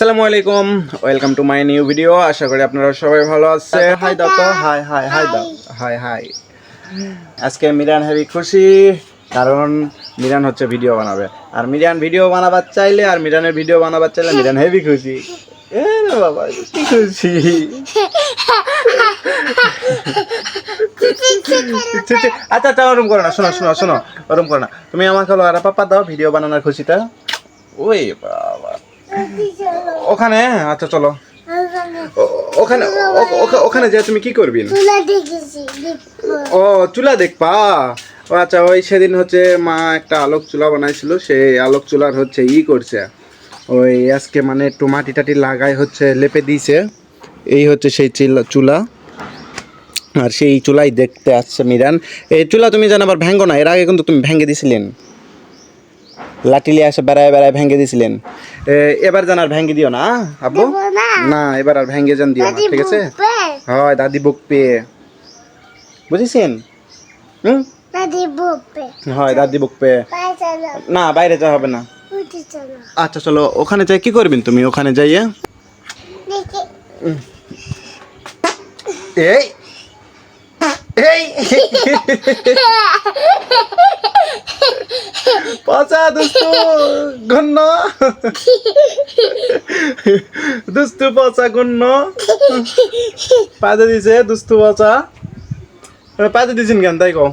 আসসালামু আলাইকুম, welcome to my new video. আশা করি আপনারা সবাই ভালো আছে। হাই দাও তো, হাই হাই হাই দাও, হাই হাই। আজকে মিরান হেভি খুশি, কারণ মিরান হচ্ছে ভিডিও বানাবে। আর মিরান ভিডিও বানাবার চাইলে আর মিরানের ভিডিও বানাবার চাইলে মিরান হেভি খুশি। এ রে বাবা, কি খুশি! আচ্ছা আচ্ছা, ওরম করো না, শোনো শোনো শোনো, ওরম করো না। তুমি আমাকে হলো আর পাপা দাও ভিডিও বানানোর খুশিটা। ওই বাবা, ওখানে আচ্ছা চলো, ওখানে ওখানে যে তুমি কি করবি? ও চুলা দেখবা? ও আচ্ছা, ওই সেদিন হচ্ছে মা একটা আলোক চুলা বানাইছিল, সেই আলোক চুলার হচ্ছে করছে ওই আজকে, মানে একটু মাটি টাটি লাগাই হচ্ছে লেপে দিয়েছে। এই হচ্ছে সেই চুলা, আর সেই চুলাই দেখতে আসছে মিরান। এই চুলা তুমি যেন আবার ভেঙ্গো না, এর আগে কিন্তু তুমি ভেঙে দিছিলেন, লাঠিলি আসে বেড়ায় বেড়ায় ভেঙে দিছিলেন। এবার যেন আর ভেঙে দিও না আব্বু, না এবার আর ভেঙে যান দিও না, ঠিক আছে? হয়, দাদি বকবে, বুঝেছেন? হয়, দাদি বকবে না, বাইরে যাওয়া হবে না। আচ্ছা চলো, ওখানে যাই কি করবেন তুমি? ওখানে যাইয়ে এই এই পচা দুস্তু গণ্য, দুস্তু পচা গণ্য পাতে দিছে, দুস্তু পচা পাতে দিছেন কেন? তাই কও,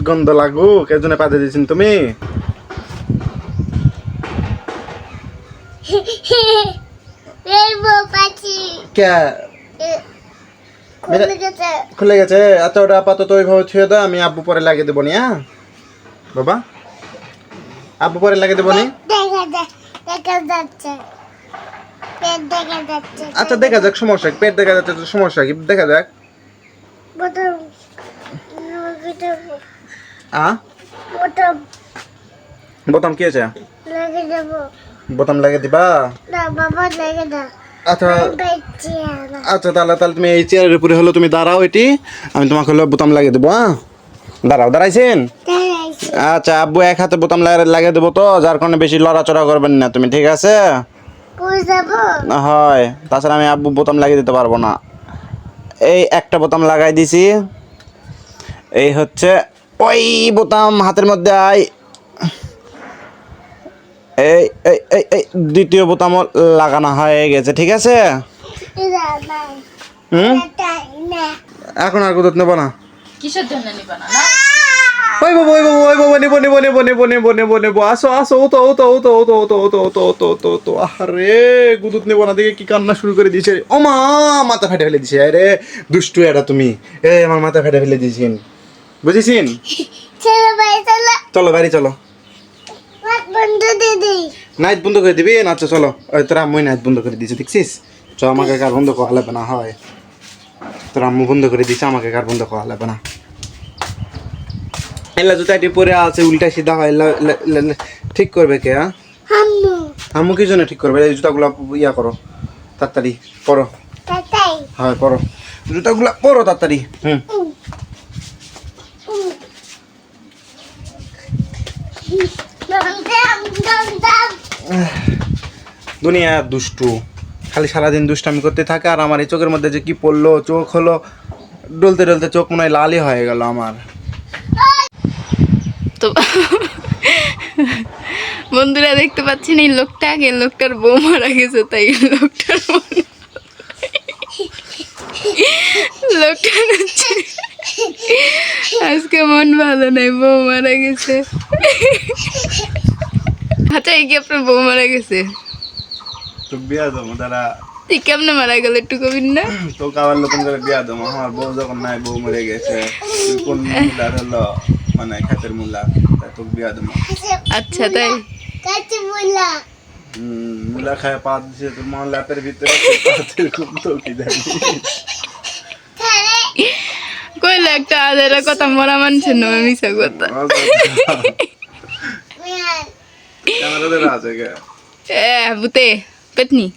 গন্ধ লাগু কেজনে পাতে দিছেন তুমি? খুলে গেছে? আচ্ছা, ওটা আপাতত ওইভাবে ছুঁয়ে দাও, আমি আব্বু পরে লাগিয়ে দেবো নি। হ্যাঁ বাবা, আব্বু পরে লাগিয়ে দেবো নি। আচ্ছা দেখা যাক, সমস্যা কি? পেট দেখা যাচ্ছে তো সমস্যা কি? দেখা যাক। বোতাম কি আছে? বোতাম লাগিয়ে দিবা? আচ্ছা আচ্ছা, তাহলে তাহলে তুমি এই চেয়ারের উপরে হলো তুমি দাঁড়াও, এটি আমি তোমাকে হলো বোতাম লাগিয়ে দেবো। হ্যাঁ দাঁড়াও, দাঁড়াইছেন? আচ্ছা, আব্বু এক হাতে বোতাম লাগিয়ে দেবো, তো যার কারণে বেশি লড়াচড়া করবেন না তুমি, ঠিক আছে? হয়, তাছাড়া আমি আব্বু বোতাম লাগিয়ে দিতে পারবো না। এই একটা বোতাম লাগাই দিছি, এই হচ্ছে ওই বোতাম হাতের মধ্যে আই। এই এই এই এই দ্বিতীয় বোতামও লাগানো হয়ে গেছে, ঠিক আছে? এখন আর কোথাও নেবো না। কিসের জন্য নিবা না? ওই বাবু, ওই বাবু, ওই বাবু, নেবো নেবো নেবো নেবো নেবো নেবো নেবো, আসো আসো, ও তো ও তো ও তো ও তো ও তো ও তো ও তো ও তো ও তো ও তো। আরে গুদুত নেবো না দেখে কি কান্না শুরু করে দিয়েছে। ও মা, মাথা ফেটে ফেলে দিছে। আরে দুষ্টু এটা তুমি, আমার মাথা ফেটে ফেলে দিয়েছেন, বুঝেছেন? চলো বাড়ি চলো, নাইট বন্ধ করে দিবি। আচ্ছা চলো, ওই তোর আম্মুই নাইট বন্ধ করে দিয়েছে, দেখছিস? চ, আমাকে কার বন্ধ করা লাগবে না। হয়, তোর আম্মু বন্ধ করে দিয়েছে, আমাকে কার বন্ধ করা লাগবে না। এলা জুতাটি পরে আছে উল্টা সিধা হয়, ঠিক করবে কে? আম্মু কি জন্য ঠিক করবে? এই জুতাগুলো ইয়া করো, তাড়াতাড়ি পরো। হয় পরো, জুতাগুলা পরো তাড়াতাড়ি। দুনিয়া দুষ্টু, খালি সারাদিন দুষ্টামি করতে থাকে। আর আমার এই চোখের মধ্যে যে কি পড়লো, চোখ হলো ডলতে ডলতে চোখ মনে হয় লালই হয়ে গেল আমার। তো বন্ধুরা দেখতে পাচ্ছেন এই লোকটা, আগে লোকটার বউ মারা গেছে, তাই লোকটার লোকটার হচ্ছে আজকে মন ভালো নাই, বউ মারা গেছে। আচ্ছা, এই কি আপনার বউ মারা গেছে? তো বিয়া দেবো দাঁড়া, এই কেমনে মারা গেল একটু কবিন না? তো আবার নতুন করে বিয়া দেবো। আমার বউ যখন নাই, বউ মরে গেছে, তুই কোন মূলার হলো, মানে খাতের মূলা, তাই তোকে বিয়া দেবো। আচ্ছা তাই? মূলা খায় পা দিছে তোর মা ল্যাপের ভিতরে, খুব তো কি জানি কইলে একটা আদারা কথা, মরা মানুষের নামে মিশা কথা। ভূতে পেতনি।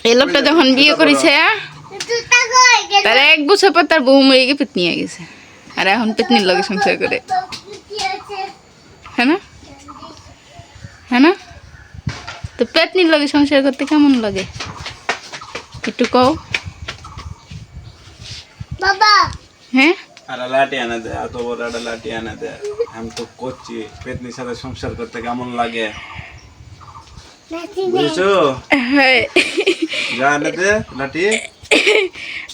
এই লোকটা যখন বিয়ে করেছে, তার 1 বছর পর তার বউ মরে গিয়ে পেতনি হয়ে গেছে, আর এখন পেতনির লগে সংসার করে। হ্যাঁ না? হ্যাঁ না? তো পেতনির লগে সংসার করতে কেমন লাগে একটু কও বাবা হ্যাঁ আরে লাঠি এনে দে, এত বড় একটা লাঠি এনে দে। আমি তো করছি, পেতনির সাথে সংসার করতে কেমন লাগে বুঝছো? হ্যাঁ যা এনে দে লাঠি।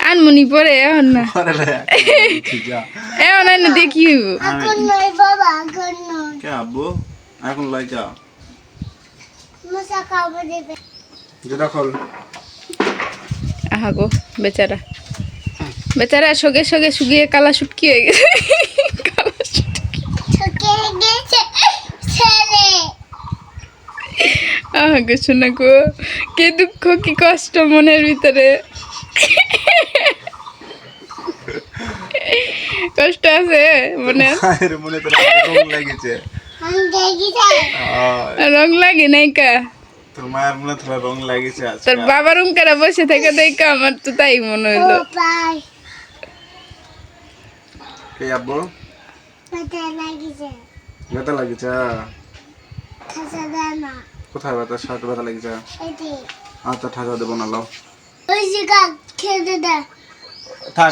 আনমনি পরে এখন না আরে লে, যা। এখন আনে দেখি এখন নয় বাবা এখন নয় কে আব্বু এখন লাই যা, মশা খাবো দেবে যেটা খোল। আহা গো বেচারা বেচারা সগে সগে শুকিয়ে কালা শুটকি হয়ে গেছে কালা শুটকি ঠকে গেছে ছেলে আহা গো শোনা গো কি দুঃখ কি কষ্ট মনের ভিতরে কষ্ট আছে মনে মায়ের মনে তো রং লেগেছে। আমি দেখি যাই রং লাগে নাই কা তোর মায়ের মনে তো রং লেগেছে আজকে। তোর বাবার উঙ্কারা বসে থেকে দেখা আমার তো তাই মনে হইলো বাই কে আব্বু পাতা লাগিছে ব্যথা লাগেছে? খাসা দানা কোথায় ব্যথা? শার্ট ব্যথা লাগেছে? এটি আচ্ছা ঠাসা দেবো না, লাও। ওই যে কাক খেতে দে থাক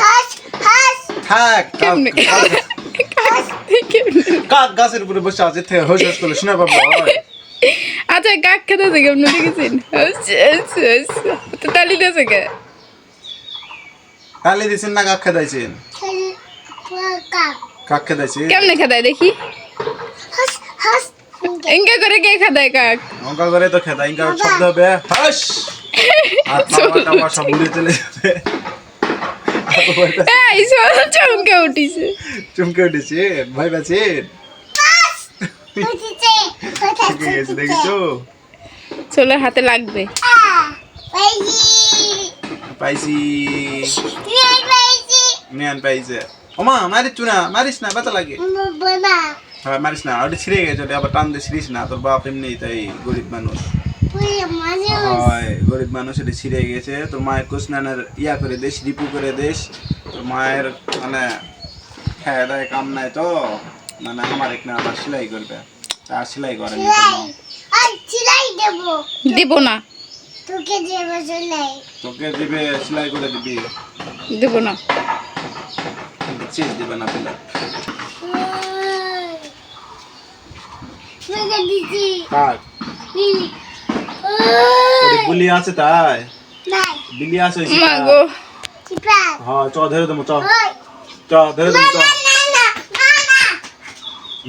হাস হাস থাক কেমনে? কাক গাছের উপরে বসে আছে, হোস হোস করে শোনা বাবা। আচ্ছা কাক খেতে আছে কেমন দেখেছেন তো তালি দিয়েছে কে তালি দিছেন না কাক খেদাইছেন? খেলে কাক কাক খেদাইছে? কেমনে খেদায় দেখি হাস হাস এঙ্কা করে কে খেদায় কাক অঙ্কা করে তো খেদাই, ইনকা শব্দ হবে হাস, আর টামা সব উড়ে চলে যাবে। এই চমকে উঠিছে চমকে উঠেছে, ভয় পাচ্ছেন? হচ্ছে ঠিক আছে, দেখেছো? চোলের হাতে লাগবে পাইছি, পাইছি নিয়ান পাইছে। ওমা মারিস না, মারিস না, ব্যথা লাগে। বাবা হ্যাঁ মারিস না, ওটা ছিঁড়ে গেছে, ওটা আবার টান দিয়ে ছিঁড়িস না, তোর বাপ এমনি তাই গরিব মানুষ। পুরি মাঝে হয় গরিব মানুষ, এটা ছিঁড়ে গেছে। তোর মায়ের কোসনানের ইয়া করে দিস, রিপু করে দিস। তোর মায়ের মানে খেয়ে দেয় কাম নাই তো, মানে আমার এখানে আবার সেলাই করবে, তা সেলাই করে নি তোর মা। আর চিলাই দেবো দেব না তোকে দেবো চলাই তোকে দিবে, সেলাই করে দিবি, দেব না চিজ দিবে না পেলে। মেঘে দিছি কাক লিলি ওরে বুলি আছে তাই, নাই বিলি আছে ওই মা চিপা। গো চিপা হ্যাঁ চ ধরে দেবো, চ ওই চ ধরে দেবো, চ। না না না না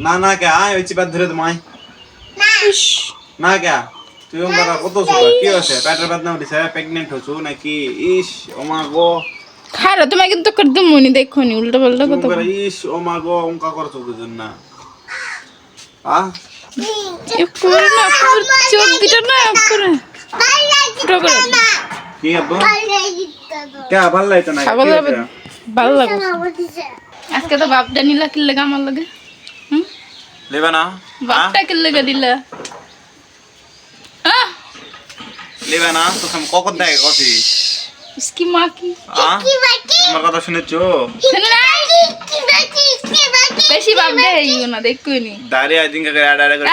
না না কে আয়, ওই চিপা ধরে দেবো আয়। না না কে তুই ওরা কত ছোট, কি হয়েছে? পেটের বেদনা উঠেছে, প্রেগনেন্ট হচ্ছ নাকি? ইস ও মা গো, খারা তোমায় কিন্তু করে দেবনি দেখো নি উল্টো পাল্টা কথা বলো। ইস ও মা গো, অঙ্কা করছো বুঝুন না। আহ এ করে না পুরো চোখ দুটো না করে ফুটো করে দিই। কি আব্বু কে ভাল লাগতো না? খাবার কি লাগবে হয়েছে? ভালো লাগে আজকে তো বাপটা নিলা কিল লাগে আমার লাগে হুম লেবা না? বাপটা কিল লাগে দিলা আহ লেবা না তো তুমি কখন দেখে কছি? इसकी माँ की আমার কথা শুনেছো? सुन ना বেশি বাপ দে ইও না দেখো নি দাঁড়িয়ে আই দিন করে আড়াআড়া করে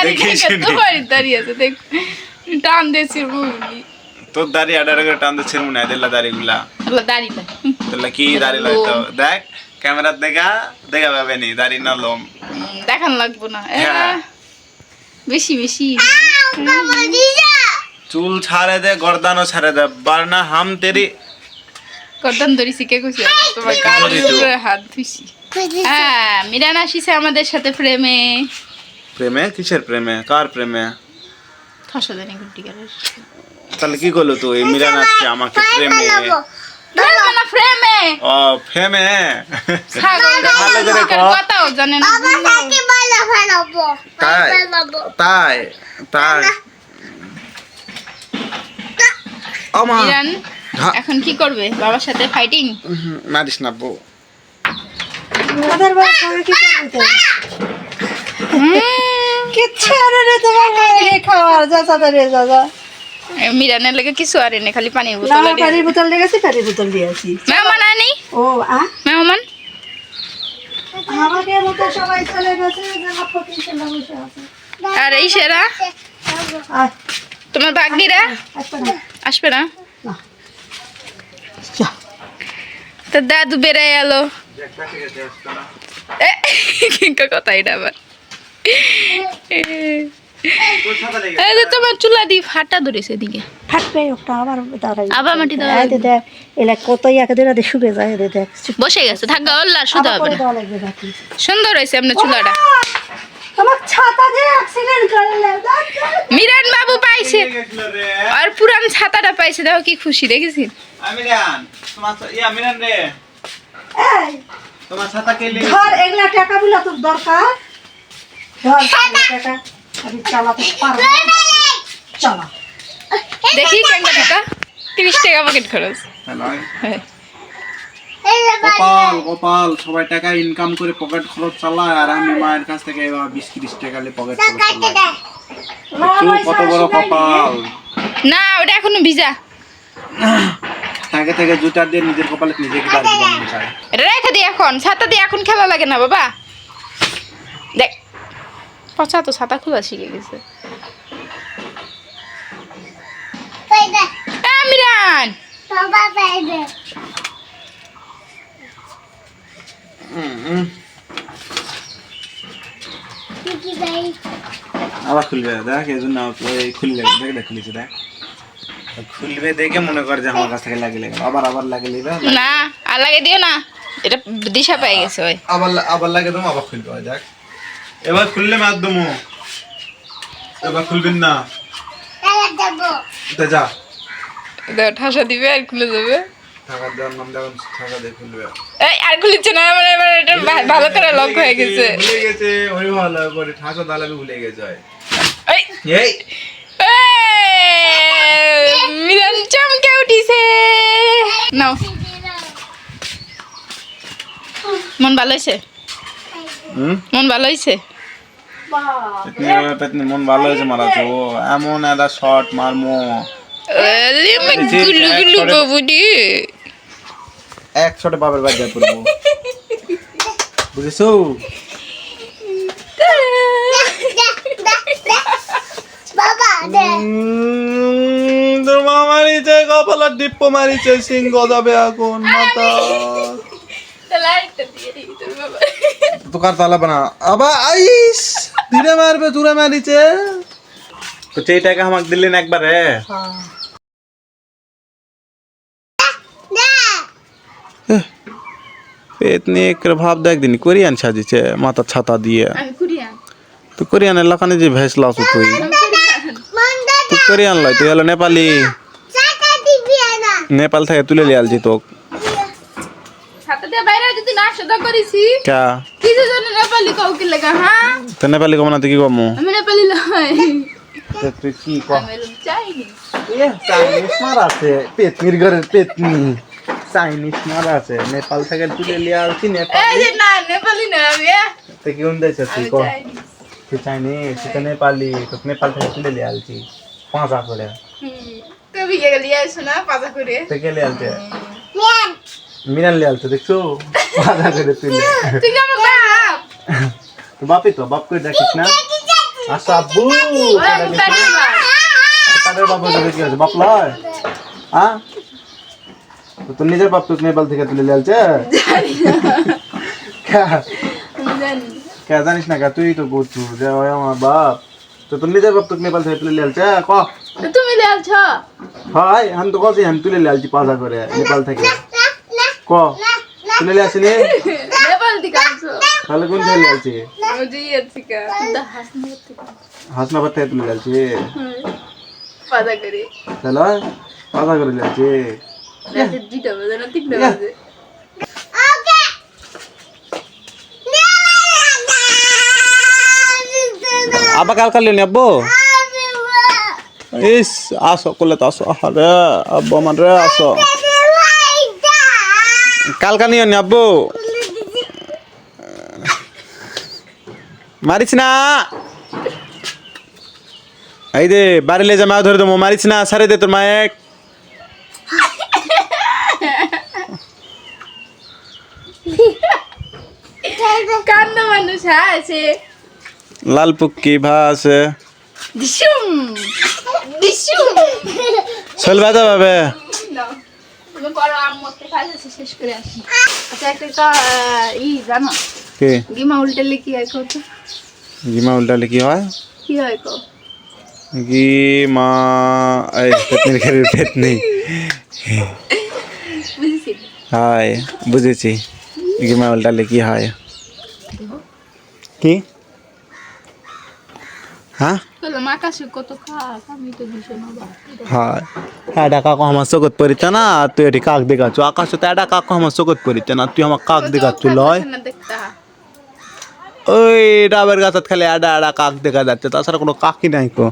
দেখিস তো বাড়ি দাঁড়িয়ে আছে দেখ টান দেছিস বুঝলি তোর দাড়ি আড়াআড়া করে টান দিচ্ছিল মনে হয় দিলা দাড়িগুলা। আল্লাহ দাড়ি পাই তাহলে কি দাড়ি লাগতো? দেখ ক্যামেরা দেখা দেখা পাবে নি দাড়ি না লোম। দেখান লাগবো না হ্যাঁ। বেশি বেশি চুল ছাড়ে দে, গর্দানও ছাড়ে দে, বারনা হাম তেরি। করদান ধরি শিখে গেছি তোমার কাপড়ে হাত ধুইছি হ্যাঁ মিরান আসিছে আমাদের সাথে প্রেমে প্রেমে? কিসের প্রেমে? কার প্রেমে? ঠসা দেনি গুটি করে তাহলে কি করলো তুই? মিরান আসছে আমাকে প্রেমে। না প্রেমে ও প্রেমে ছাগল ভালো করে কর। কথাও জানে না তাই তাই তাই আমা মিরান হ্যাঁ। এখন কি করবে বাবার সাথে ফাইটিং মারিস না বউ। তাদের বাবা সঙ্গে কি করতে কিচ্ছু আরে রে তোমার রে খাওয়ার যা তাদের যা যা মিরানের লাগে কিছু আর এনে খালি পানির না বোতল পানির বোতল দিয়ে গেছি পানির বোতল দিয়ে আসি মেহমান আনি ও আ মেহমান আমাকে মতো সবাই চলে গেছে জামা ফকির চলে বসে আছে আর এই সেরা আয় তোমার বাগনিরা আসবে না আসবে না না যা তো দাদু বেড়াই এলো কিংকা কথা এটা আবার এই যে তোমার চুলা দি ফাটা ধরেছে এদিকে থাকবে একটা আবার দাঁড়াই আবার মাটি দেওয়া এই যে দেখ এলা কত ইয়াকে দিন রাতে শুকে যায় এই যে দেখ বসে গেছে থাকা আল্লাহ শুধু আবার হবে করে না দেওয়া লাগবে বাকি সুন্দর হয়েছে আপনার চুলাটা আমার ছাতা যে অ্যাক্সিডেন্ট করলে মিরান বাবু পাইছে আর পুরান ছাতাটা পাইছে দেখো কি খুশি দেখেছি আমিরান তোমার মিরান রে এই তোমার ছাতা কে লিয়ে ধর এগুলা টাকা গুলা তোর দরকার ধর এগুলা টাকা আমি চালাতে পারবো না। চালা দেখি কেঙ্গা টাকা 30 টাকা পকেট খরচ হ্যাঁ গোপাল গোপাল সবাই টাকা ইনকাম করে পকেট খরচ চালায় আর আমি মায়ের কাছ থেকে 20-30 টাকা নিয়ে পকেট খরচ চালাই তুই কত বড় কপাল না ওটা এখনো ভিজা থেকে থেকে জুতা দিয়ে নিজের কপালে নিজে কি দাঁড়িয়ে বানানো চায় এটা রেখে দিই এখন ছাতা দিয়ে এখন খেলা লাগে না বাবা দেখ পচা তো ছাতা খোলা শিখে গেছে Pwede. Miran Papa, pwede. Kiki, baby. আবার খুলবে দেখ এই জন্য খুললে দেখ দেখ খুলেছে দেখ খুলবে দেখে মনে কর যে আমার কাছ থেকে লাগিয়ে গেল আবার আবার লাগিয়ে নেবে না আর লাগে দিও না এটা দিশা পাই গেছে ওই আবার লাগে দেবো আবার খুলবে ওই দেখ এবার খুললে মার দেবো এবার খুলবেন না Kaya dabo. তো যা দেখ ঠাসা দিবে আর খুলে যাবে টাকা দেওয়ার নাম দেওয়ার টাকা দিয়ে খুলবে এই আর খুলিচ্ছে না আমার এবার এটা ভালো করে লক হয়ে গেছে ভুলে গেছে ওই ভালো করে ঠাসা দালাবি ভুলে গেছে এই এই মিরান চমকে উঠিছে নাও মন ভালো হয়েছে মন ভালো হয়েছে পেতনি মন ভালো হয়েছে মারা ও এমন একটা শট মারমো গুলু গুলু বাবুডি এক শটে বাবার বাড়ি যা করবো বুঝেছো Baba, de. তোর মা মারিছে কপালার ডিপ্পো মারিছে সিংহ যাবে এখন মাথা তো কার তালা বানা আবার আইস ধীরে মারবে দূরে মারিছে তো সেই টাকা আমাকে দিলেন একবারে পেতনি এক ভাব দেখ দিন কোরিয়ান সাজিছে মাথা ছাতা দিয়ে আমি কুরিয়ান তো কোরিয়ানের লাখানে যে ভেস লাসু তুই Manda, তুই কোরিয়ান লয় তুই হলো নেপালি saka tibiana. নেপাল থেকে তুলে লিয়ে আলছি তোক ছাতা দিয়ে বাইরে যদি না সদা করিছি ক্যা কিছু জন নেপালি কাউকে লাগা হ্যাঁ তো নেপালি কম না তুই কি কমো আমি নেপালি লয় তুই কি কম আমি চাইনি চাইনিজ মার আছে পেতনির ঘরের পেতনি চাইনিজ মার আছে নেপাল থেকে তুলে লিয়ে আলছি নেপাল এই যে না নেপালি না আমি তো কি উন্দাইছে তুই আমি কো চাইনি তুই চাইনিজ তুই তো নেপালি তো নেপাল থেকে তুলে লিয়ে আলছি 5 করে তুমি কে গেলি আইছো না পাজা করে তো কে লিয়ে আলছে Mian. মিনাল লিয়ে আলছে দেখছো 5 করে তুলে তুই কি আমার বাপ তো বাপই তো বাপ করে ডাকিস না আচ্ছা আব্বু ওই আমি পেটের বাপ তাদের বাপ বলে কি আছে বাপ লয় হ্যাঁ তো তোর নিজের বাপ তোকে নেপাল থেকে তুলে লিয়ে আলছে জানি কে জানিস না কে তুই তো বুঝছু যে ওই আমার বাপ তো তোর নিজের বাপ তোকে নেপাল থেকে তুলে লিয়ে আলছে ক তো তুমি লেলছ হয় আমি তো কছি আমি তুলে লিয়ে আলছি 5 করে নেপাল থেকে ক তুলে লিয়ে আসিনি নেপাল থেকে আইছো তাহলে কোন থেকে লিয়ে আলছি ওজি এতিকা দা হাসনা থেকে হাসনাবাদ থেকে তুলে লিয়ে আলছি পাজা করে তাহলে 5 করে লিয়ে আলছি রাতে 2টা বাজে না 3টা বাজে আবার কাল কাল লিয়ে আব্বু ইস আসো করলে তো আসো আরে আব্বু আমার রে আসো কালকা নিও নি আব্বু মারিস না এই দে বাড়ি লে যা মা ধরে দেবো মারিস না সারে দে তোর মায়েক কান্না মানুষ আছে লাল পুক্কি ভাসে দিশুম দিশুম চল বাজা ভাবে নাও তুমি করো আম্মুতে কাজ আছে শেষ করে আসি আচ্ছা একটা ই জানো কি গিমা উল্টালে কি হয় কত গিমা উল্টালে কি হয় কি হয় কো গিমা এই পেট নেই বুঝেছি হায় বুঝেছি গিমা উল্টালে কি হয় কি হ্যাঁ বলো আকাশে কত খাস আমি তো ভীষণ অবাক হয় এটা কাকু আমার চোখত পড়িতে না তুই এটি কাক দেখাচ্ছ আকাশে তো এটা কাকু আমার চোখত পড়িতে না তুই আমার কাক দেখাচ্ছ লয় না দেখতা ওই ডাবের গাছত খালি আডা আডা কাক দেখা যাচ্ছে তাছাড়া কোনো কাকই নাই কো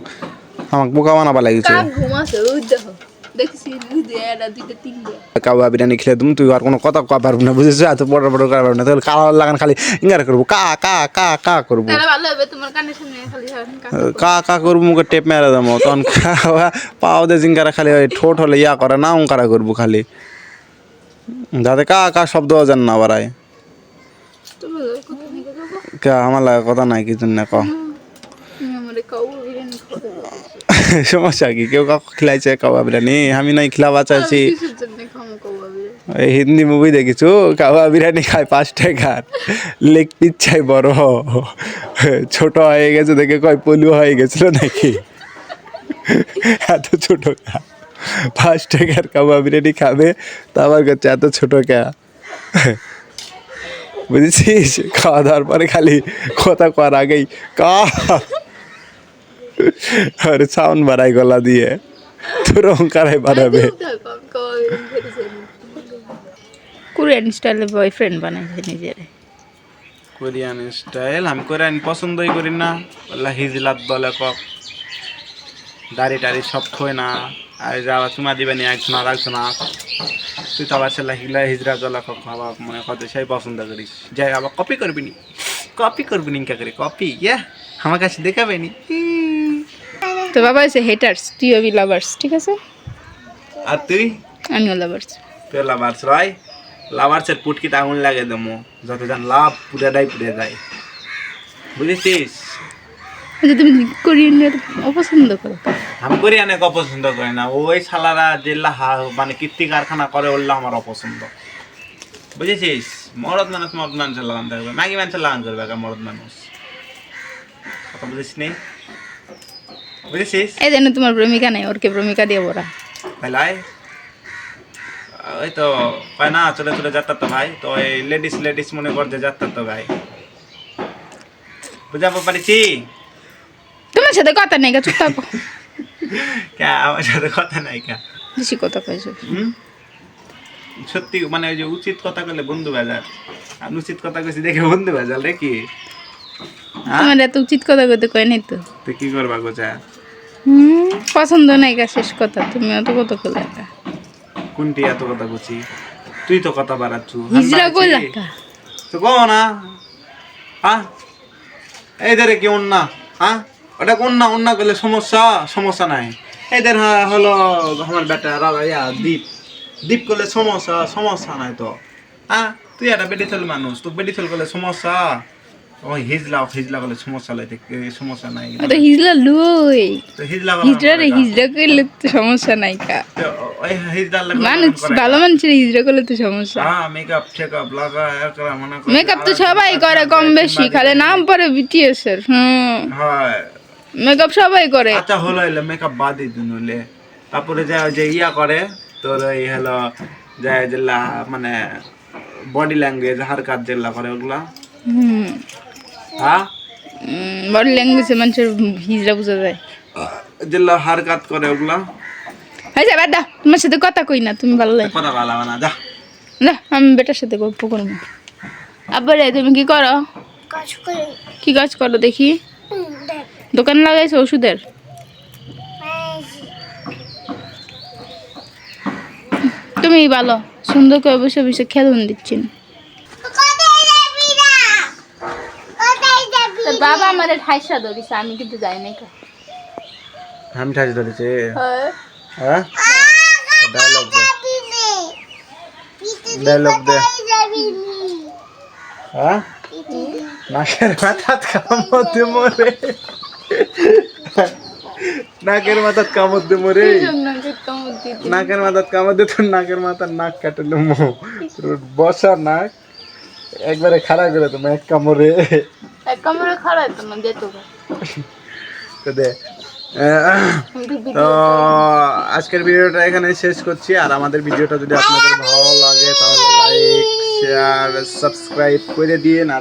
আমাকে বোকা বানাবা লাগিছে কাক ঘুমাছে ওই দেখো দেখছি দুধে এটা দুইটা তিনটে কাবা বিরিয়ানি খেলে তুমি তুই আর কোনো কথা কয়া পারবি না বুঝেছো এত বড় বড় করা পারবি না তাহলে কালা লাগান খালি ইঙ্গার করবো কা কা কা কা করবো তাহলে ভালো হবে তোমার কানের সামনে খালি কাক কা কা করবো মুখে টেপ মেরে দেবো তখন খাওয়া পাও দে জিঙ্গারা খালি ওই ঠোঁট হলে ইয়া করে না উঙ্কারা করবো খালি যাতে কা কা শব্দ জান না বাড়ায় তুমি কত নিকে যাবো কে আমার লাগে কথা নাই কিছু না ক তুমি আমারে কাউ বিরিয়ানি খাওয়াতে সমস্যা কি কেউ কাকু খিলাইছে কাবা বিরিয়ানি আমি নাই খিলাবা চাইছি কিসের জন্য খামো কাউ বিরিয়ানি এই হিন্দি মুভি দেখিছো কাবা বিরিয়ানি খায় 5 টাকার লেগ পিস চাই বড় ছোট হয়ে গেছে দেখে কয় পলু হয়ে গেছিল নাকি এত ছোট 5 টাকার কাবা বিরিয়ানি খাবে তা আবার কাছে এত ছোট কে বুঝেছিস খাওয়া দাওয়ার পরে খালি কথা কর আগেই কা আরে সাউন্ড বাড়াই গলা দিয়ে তোর অঙ্কারাই বাড়াবে কোরিয়ান স্টাইলে বয়ফ্রেন্ড বানাইছে নিজের কোরিয়ান স্টাইল আমি কোরিয়ান পছন্দই করি না বললা হিজলাত বলে কক দাড়ি টাড়ি সব থই না আর যাওয়া চুমা দিবে নি একজন আর একজন তুই তো আবার সেলা হিলা হিজরা জলা কক আবার মনে কত সেই পছন্দ করিস যাই আবার কপি করবি নি কে করে কপি ইয়া আমার কাছে দেখাবে নি তো বাবা হচ্ছে হেটার্স তুই হবি লাভার্স ঠিক আছে আর তুই আমিও লাভার্স তুই লাভার্স রাই লাভার্সের পুটকিতে আগুন লাগে দেবো যত যান লাভ পুরাটাই পুড়ে যায় বুঝেছিস আচ্ছা তুমি কোরিয়ানের অপছন্দ করো আমি কোরিয়ানে অপছন্দ করি না ওই শালারা যেগুলা মানে কীর্তি কারখানা করে ওগুলো আমার অপছন্দ বুঝেছিস মরদ মানুষের লাগান থাকবে ম্যাগি মানুষের লাগান করবে মরদ মানুষ কথা বুঝিস নেই বুঝেছিস এই জন্য তোমার প্রেমিকা নেই ওরকে প্রেমিকা দিয়ে বড়া ভাই ওই তো কয় না চলে চলে যাত্রা তো ভাই তো ওই লেডিস মনে করছে যাত্রা তো ভাই বুঝাবো পারিছি তোমার সাথে কথা নেই চুপ থাকো কে আমার সাথে কথা নাই কে বেশি কথা কইছো সত্যি মানে ওই যে উচিত কথা কইলে বন্ধু বাজার আর উচিত কথা কইছি দেখে বন্ধু বাজার রে কি আমার এত উচিত কথা কইতে কয় নাই তো তুই কি করবা গোচা পছন্দ নাই গা শেষ কথা তুমি অত কত কইলা কোনটি এত কথা কইছি তুই তো কথা বাড়াচ্ছু হিজরা কইলা তো কো না হ্যাঁ এই ধরে কি অন্যা হ্যাঁ ওটা অন্যা করলে সমস্যা নাই এদের হলো আমার বেটা রাইয়া দীপ করলে সমস্যা নাই তো হ্যাঁ তুই একটা বেডিথল মানুষ তো বেডিথল করলে সমস্যা ওই হিজলা করলে সমস্যা নাই তো হিজলা লই তো হিজলা কইলে তো সমস্যা নাই কা ওই হিজলা মানুষ ভালো মানুষের হিজরা করলে তো সমস্যা হ্যাঁ মেকআপ লাগা একরা মনে করে মেকআপ তো সবাই করে কম বেশি খালি নাম পরে বিটিএস এর হয় মেকআপ সবাই করে আচ্ছা হলো এলে মেকআপ বাদই দিন হলে তারপরে যে ইয়া করে তোর ওই হলো যেগুলা মানে বডি ল্যাঙ্গুয়েজ হারকাত যেগুলা করে ওগুলা হ্যাঁ বডি ল্যাঙ্গুয়েজে মানুষের হিজরা বোঝা যায় যেগুলা হারকাত করে ওগুলা হয়ে যাবে দা তোমার সাথে কথা কই না তুমি ভালো লাগে কথা ভালো না যা না আমি বেটার সাথে গল্প করবো আবার তুমি কি করো কাজ করে কি কাজ করো দেখি দেখ দোকান লাগাইছো ওষুধের তুমি ভালো সুন্দর করে বসে বসে খেলুন দিচ্ছেন কোথায় যাবি না কোথায় যাবি বাবা আমার ঠাইসা ধরিস আমি কিন্তু যাই নাই আমি ঠাস ধরেছে হ্যাঁ হ্যাঁ ডায়লগ দে যাবি নে ডায়লগ দে যাবি নি হ্যাঁ পিটি নাকের মাথাত কামড় মরে, নাকের মাথাত কামড় দিয়ে মরে, নাকের মাথাত কামড় দিয়ে তোর নাকের মাথার নাক কাটলো তোর বসা নাক একবারে খারাপ করে তোমার এক কামড়ে। এক কামড়ে খারাপ তো না যেত তো দে তো আজকের ভিডিওটা এখানে শেষ করছি। আর আমাদের ভিডিওটা যদি আপনাদের ভালো লাগে তাহলে লাইক শেয়ার সাবস্ক্রাইব করে দিয়ে না।